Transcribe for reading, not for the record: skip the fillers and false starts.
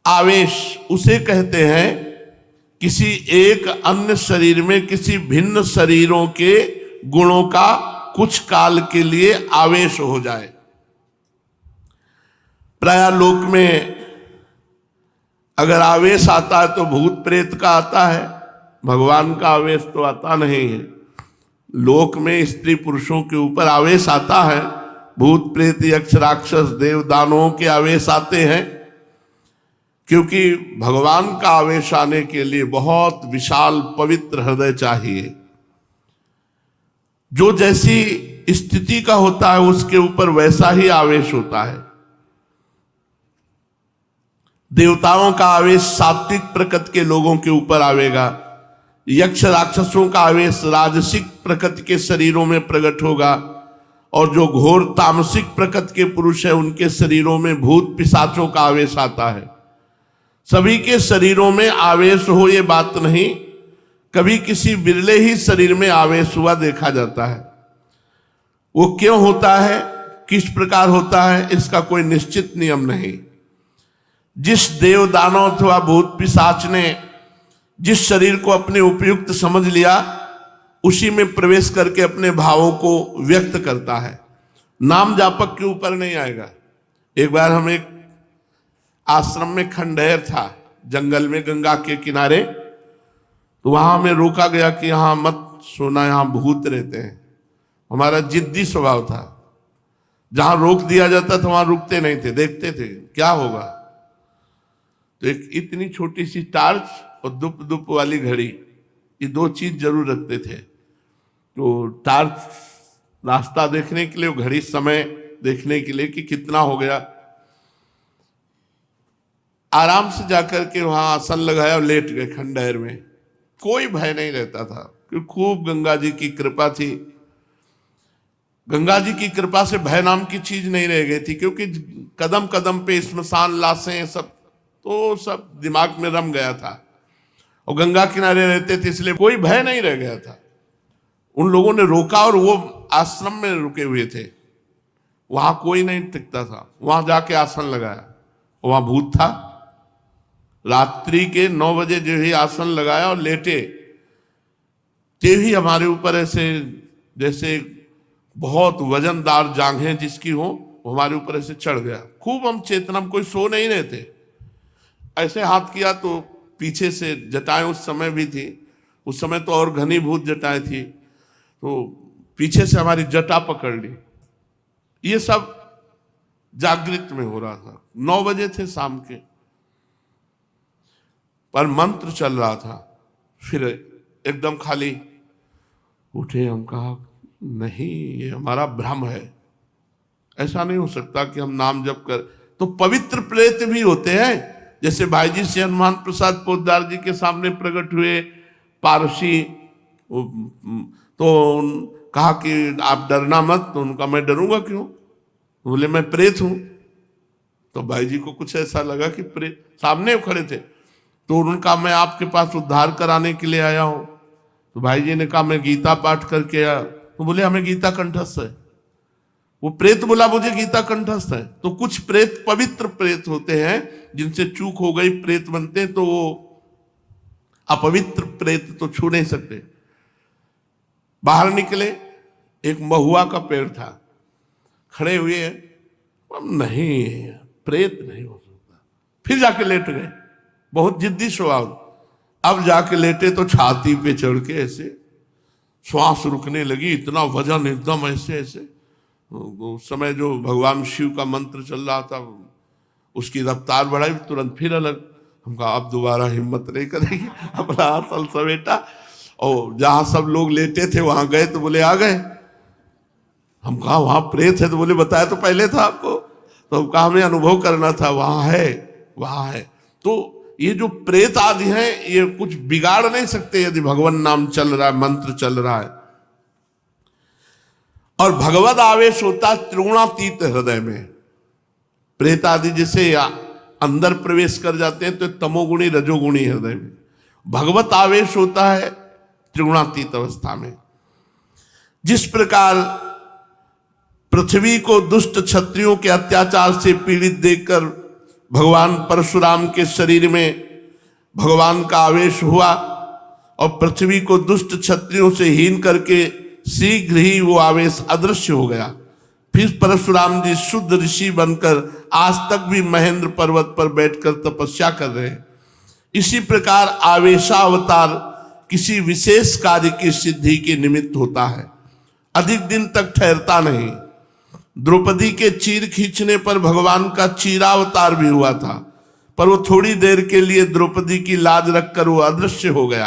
आवेश उसे कहते हैं किसी एक अन्य शरीर में किसी भिन्न शरीरों के गुणों का कुछ काल के लिए आवेश हो जाए। प्राय लोक में अगर आवेश आता है तो भूत प्रेत का आता है, भगवान का आवेश तो आता नहीं है। लोक में स्त्री पुरुषों के ऊपर आवेश आता है, भूत प्रेत यक्ष राक्षस देव दानवों के आवेश आते हैं, क्योंकि भगवान का आवेश आने के लिए बहुत विशाल पवित्र हृदय चाहिए। जो जैसी स्थिति का होता है उसके ऊपर वैसा ही आवेश होता है। देवताओं का आवेश सात्विक प्रकृति के लोगों के ऊपर आवेगा, यक्ष राक्षसों का आवेश राजसिक प्रकृति के शरीरों में प्रकट होगा, और जो घोर तामसिक प्रकृति के पुरुष है उनके शरीरों में भूत पिशाचों का आवेश आता है। सभी के शरीरों में आवेश हो ये बात नहीं, कभी किसी बिरले ही शरीर में आवेश हुआ देखा जाता है। वो क्यों होता है, किस प्रकार होता है, इसका कोई निश्चित नियम नहीं। जिस देव दानव अथवा भूत पिशाच ने जिस शरीर को अपने उपयुक्त समझ लिया उसी में प्रवेश करके अपने भावों को व्यक्त करता है, नाम जापक के ऊपर नहीं आएगा। एक बार हम एक आश्रम में खंडहर था जंगल में गंगा के किनारे, तो वहां हमें रोका गया कि यहां मत सोना, यहां भूत रहते हैं। हमारा जिद्दी स्वभाव था, जहां रोक दिया जाता था वहां रुकते नहीं थे, देखते थे क्या होगा। तो एक इतनी छोटी सी टार्च और दुप दुप वाली घड़ी, ये दो चीज जरूर रखते थे। तो टार्च रास्ता देखने के लिए, घड़ी समय देखने के लिए कि कितना हो गया। आराम से जाकर के वहां आसन लगाया और लेट गए खंडहर में। कोई भय नहीं रहता था क्योंकि खूब गंगा जी की कृपा थी। गंगा जी की कृपा से भय नाम की चीज नहीं रह गई थी, क्योंकि कदम कदम पे स्मशान लाशें सब तो सब दिमाग में रम गया था, और गंगा किनारे रहते थे इसलिए कोई भय नहीं रह गया था। उन लोगों ने रोका और वो आश्रम में रुके हुए थे, वहां कोई नहीं टिकता था। वहां जाके आसन लगाया, वहां भूत था। रात्रि के 9 बजे जो ही आसन लगाया और लेटे, ते ही हमारे ऊपर ऐसे जैसे बहुत वजनदार जांघें जिसकी हो हमारे ऊपर ऐसे चढ़ गया। खूब हम चेतना में, कोई सो नहीं रहे थे, ऐसे हाथ किया तो पीछे से जटाएं उस समय भी थी, उस समय तो और घनीभूत जटाएं थी, तो पीछे से हमारी जटा पकड़ ली। ये सब जागृत में हो रहा था। 9 बजे थे शाम के, पर मंत्र चल रहा था। फिर एकदम खाली उठे, हम कहा नहीं ये हमारा भ्रम है, ऐसा नहीं हो सकता कि हम नाम जप कर। तो पवित्र प्रेत भी होते हैं, जैसे भाई जी से हनुमान प्रसाद पोद्दार जी के सामने प्रकट हुए पारसी, तो कहा कि आप डरना मत। तो उनका मैं डरूंगा क्यों, बोले मैं प्रेत हूं। तो भाई जी को कुछ ऐसा लगा कि प्रेत सामने खड़े थे, तो उनका मैं आपके पास उद्धार कराने के लिए आया हूं। तो भाई जी ने कहा मैं गीता पाठ करके आया। तो बोले हमें गीता कंठस्थ है। वो प्रेत बोला मुझे गीता कंठस्थ है। तो कुछ प्रेत पवित्र प्रेत होते हैं, जिनसे चूक हो गई प्रेत बनते हैं, तो वो अपवित्र प्रेत तो छू नहीं सकते। बाहर निकले, एक महुआ का पेड़ था, खड़े हुए, नहीं प्रेत नहीं हो सकता। फिर जाके लेट गए, बहुत जिद्दी स्वभाव। अब जाके लेटे तो छाती पे चढ़ के ऐसे श्वास रुकने लगी, इतना वजन एकदम ऐसे ऐसे। उस समय जो भगवान शिव का मंत्र चल रहा था उसकी रफ्तार बढ़ाई, तुरंत फिर अलग। हम कहा अब दोबारा हिम्मत नहीं करेगी, अपना आसन समेटा और जहां सब लोग लेटे थे वहां गए तो बोले आ गए। हम कहा वहां प्रेत है, तो बोले बताया तो पहले था आपको। तो हम कहा हमें अनुभव करना था, वहां है वहां है। तो ये जो प्रेत आदि हैं ये कुछ बिगाड़ नहीं सकते यदि भगवान नाम चल रहा है, मंत्र चल रहा है। और भगवत आवेश होता त्रिगुणातीत हृदय में। प्रेत आदि जैसे अंदर प्रवेश कर जाते हैं तो तमोगुणी रजोगुणी हृदय में, भगवत आवेश होता है त्रिगुणातीत अवस्था में। जिस प्रकार पृथ्वी को दुष्ट क्षत्रियों के अत्याचार से पीड़ित देखकर भगवान परशुराम के शरीर में भगवान का आवेश हुआ और पृथ्वी को दुष्ट क्षत्रियों से हीन करके शीघ्र ही वो आवेश अदृश्य हो गया। फिर परशुराम जी शुद्ध ऋषि बनकर आज तक भी महेंद्र पर्वत पर बैठकर तपस्या कर रहे हैं। इसी प्रकार आवेशावतार किसी विशेष कार्य की सिद्धि के निमित्त होता है, अधिक दिन तक ठहरता नहीं। द्रौपदी के चीर खींचने पर भगवान का चीरावतार भी हुआ था, पर वो थोड़ी देर के लिए द्रौपदी की लाज रखकर वो अदृश्य हो गया।